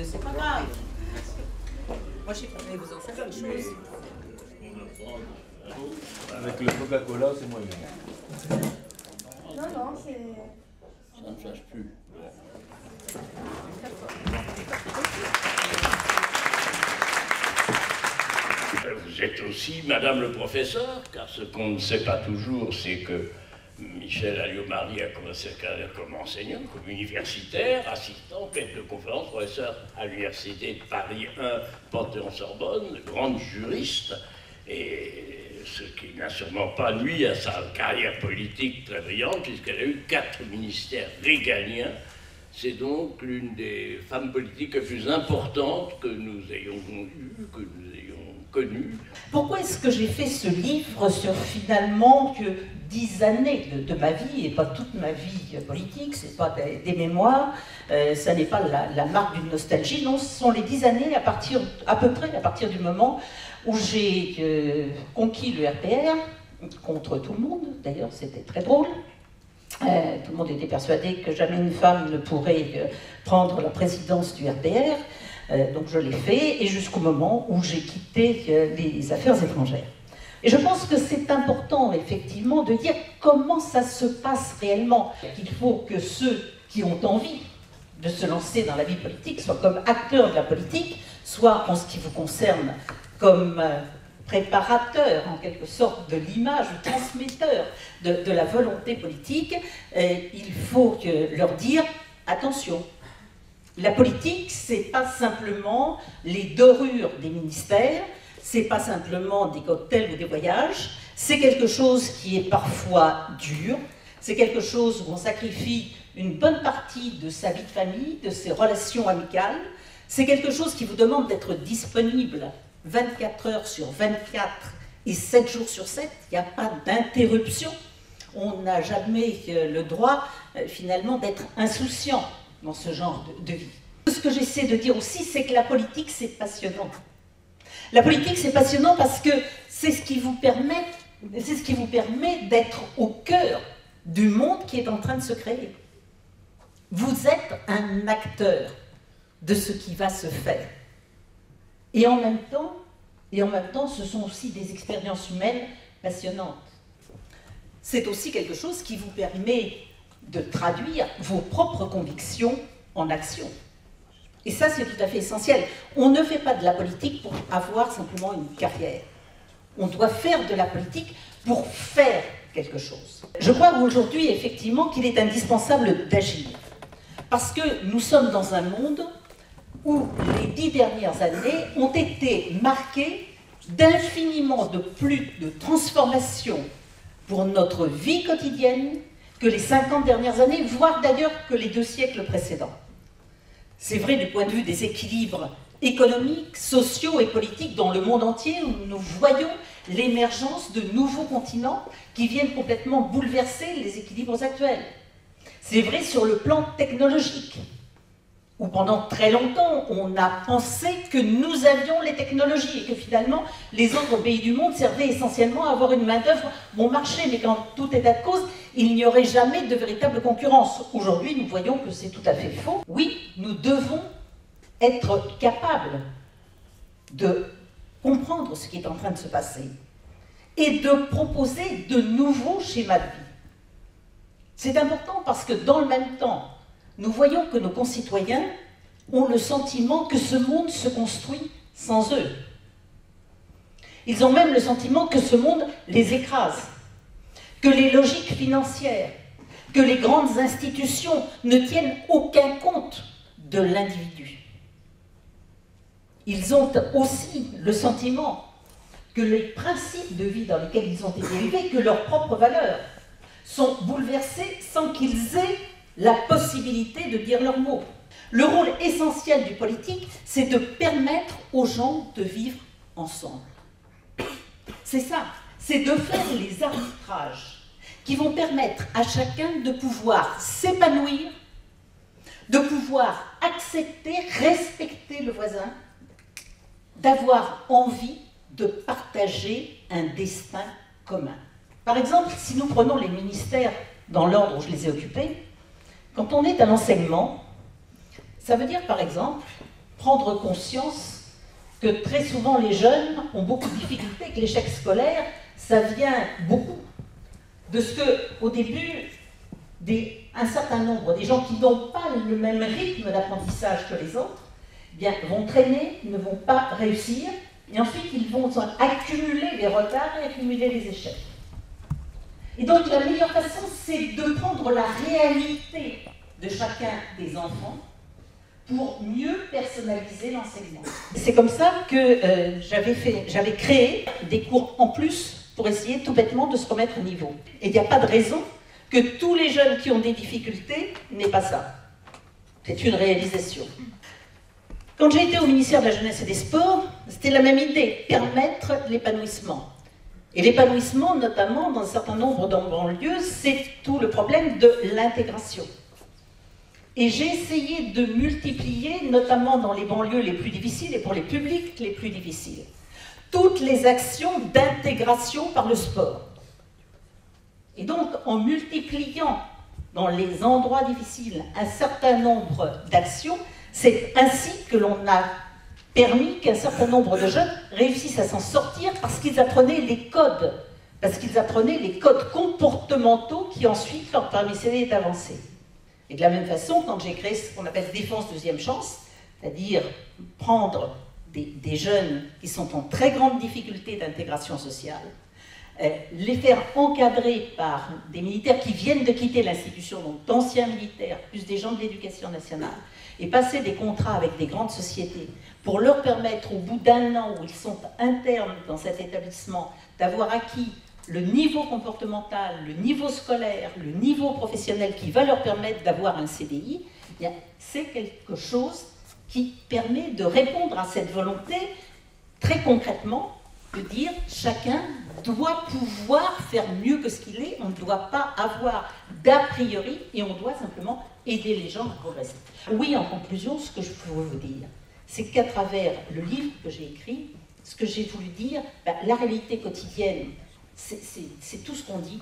c'est pas grave. Moi, je sais pas, mais vous en faites quelque chose. Avec le Coca-Cola, c'est moyen. Non, non, c'est... Ça ne change plus. Vous êtes aussi Madame le professeur, car ce qu'on ne sait pas toujours, c'est que Michel Alliot-Marie a commencé sa carrière comme enseignant, comme universitaire, assistant, maître de conférence, professeur à l'université de Paris 1, Panthéon-Sorbonne, grande juriste, et ce qui n'a sûrement pas nui à sa carrière politique très brillante, puisqu'elle a eu 4 ministères régaliens. C'est donc l'une des femmes politiques les plus importantes que nous ayons eues, que nous ayons connues. Pourquoi est-ce que j'ai fait ce livre sur finalement que 10 années de ma vie, et pas toute ma vie politique, c'est pas des mémoires, ça n'est pas la marque d'une nostalgie, non, ce sont les 10 années à peu près à partir du moment où j'ai conquis le RPR, contre tout le monde, d'ailleurs c'était très drôle. Tout le monde était persuadé que jamais une femme ne pourrait prendre la présidence du RPR, donc je l'ai fait, et jusqu'au moment où j'ai quitté les affaires étrangères. Et je pense que c'est important, effectivement, de dire comment ça se passe réellement. Il faut que ceux qui ont envie de se lancer dans la vie politique soient comme acteurs de la politique, soit en ce qui vous concerne comme préparateur, en quelque sorte, de l'image, transmetteur de la volonté politique. Il faut leur dire, attention, la politique, c'est pas simplement les dorures des ministères, c'est pas simplement des cocktails ou des voyages, c'est quelque chose qui est parfois dur, c'est quelque chose où on sacrifie une bonne partie de sa vie de famille, de ses relations amicales, c'est quelque chose qui vous demande d'être disponible 24 heures sur 24 et 7 jours sur 7, il n'y a pas d'interruption. On n'a jamais le droit, finalement, d'être insouciant dans ce genre de vie. Ce que j'essaie de dire aussi, c'est que la politique, c'est passionnant. La politique, c'est passionnant parce que c'est ce qui vous permet d'être au cœur du monde qui est en train de se créer. Vous êtes un acteur de ce qui va se faire. Et en même temps, ce sont aussi des expériences humaines passionnantes. C'est aussi quelque chose qui vous permet de traduire vos propres convictions en action. Et ça, c'est tout à fait essentiel. On ne fait pas de la politique pour avoir simplement une carrière. On doit faire de la politique pour faire quelque chose. Je crois aujourd'hui, effectivement, qu'il est indispensable d'agir. Parce que nous sommes dans un monde où les 10 dernières années ont été marquées d'infiniment de plus de transformations pour notre vie quotidienne que les 50 dernières années, voire d'ailleurs que les 2 siècles précédents. C'est vrai du point de vue des équilibres économiques, sociaux et politiques dans le monde entier, où nous voyons l'émergence de nouveaux continents qui viennent complètement bouleverser les équilibres actuels. C'est vrai sur le plan technologique, où pendant très longtemps, on a pensé que nous avions les technologies et que finalement, les autres pays du monde servaient essentiellement à avoir une main-d'œuvre bon marché, mais quand tout est à cause, il n'y aurait jamais de véritable concurrence. Aujourd'hui, nous voyons que c'est tout à fait faux. Oui, nous devons être capables de comprendre ce qui est en train de se passer et de proposer de nouveaux schémas de vie. C'est important parce que dans le même temps, nous voyons que nos concitoyens ont le sentiment que ce monde se construit sans eux. Ils ont même le sentiment que ce monde les écrase, que les logiques financières, que les grandes institutions ne tiennent aucun compte de l'individu. Ils ont aussi le sentiment que les principes de vie dans lesquels ils ont été élevés, que leurs propres valeurs, sont bouleversés sans qu'ils aient la possibilité de dire leurs mots. Le rôle essentiel du politique, c'est de permettre aux gens de vivre ensemble. C'est ça, c'est de faire les arbitrages qui vont permettre à chacun de pouvoir s'épanouir, de pouvoir accepter, respecter le voisin, d'avoir envie de partager un destin commun. Par exemple, si nous prenons les ministères dans l'ordre où je les ai occupés, quand on est à l'enseignement, ça veut dire par exemple prendre conscience que très souvent les jeunes ont beaucoup de difficultés, que l'échec scolaire, ça vient beaucoup de ce que, au début, un certain nombre des gens qui n'ont pas le même rythme d'apprentissage que les autres, eh bien, vont traîner, ne vont pas réussir, et ensuite ils vont accumuler les retards et accumuler les échecs. Et donc la meilleure façon, c'est de prendre la réalité de chacun des enfants pour mieux personnaliser l'enseignement. C'est comme ça que j'avais créé des cours en plus pour essayer tout bêtement de se remettre au niveau. Et il n'y a pas de raison que tous les jeunes qui ont des difficultés n'aient pas ça. C'est une réalisation. Quand j'ai été au ministère de la Jeunesse et des Sports, c'était la même idée, permettre l'épanouissement. Et l'épanouissement, notamment dans un certain nombre de banlieues, c'est tout le problème de l'intégration. Et j'ai essayé de multiplier, notamment dans les banlieues les plus difficiles et pour les publics les plus difficiles, toutes les actions d'intégration par le sport. Et donc, en multipliant dans les endroits difficiles un certain nombre d'actions, c'est ainsi que l'on a permis qu'un certain nombre de jeunes réussissent à s'en sortir parce qu'ils apprenaient les codes, comportementaux qui ensuite leur permettaient d'avancer. Et de la même façon, quand j'ai créé ce qu'on appelle Défense Deuxième Chance, c'est-à-dire prendre des jeunes qui sont en très grande difficulté d'intégration sociale, les faire encadrer par des militaires qui viennent de quitter l'institution, donc d'anciens militaires, plus des gens de l'éducation nationale, et passer des contrats avec des grandes sociétés pour leur permettre, au bout d'un an où ils sont internes dans cet établissement, d'avoir acquis le niveau comportemental, le niveau scolaire, le niveau professionnel qui va leur permettre d'avoir un CDI, c'est quelque chose qui permet de répondre à cette volonté très concrètement de dire chacun doit pouvoir faire mieux que ce qu'il est, on ne doit pas avoir d'a priori et on doit simplement aider les gens à progresser. Oui, en conclusion, ce que je peux vous dire, c'est qu'à travers le livre que j'ai écrit, ce que j'ai voulu dire, la réalité quotidienne, c'est tout ce qu'on dit,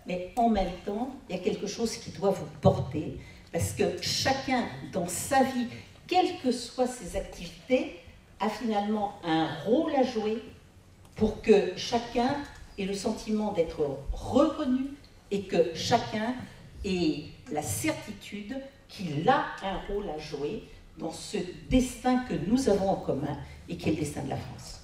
mais en même temps, il y a quelque chose qui doit vous porter, parce que chacun, dans sa vie, quelles que soient ses activités, a finalement un rôle à jouer pour que chacun ait le sentiment d'être reconnu et que chacun ait la certitude qu'il a un rôle à jouer dans ce destin que nous avons en commun et qui est le destin de la France.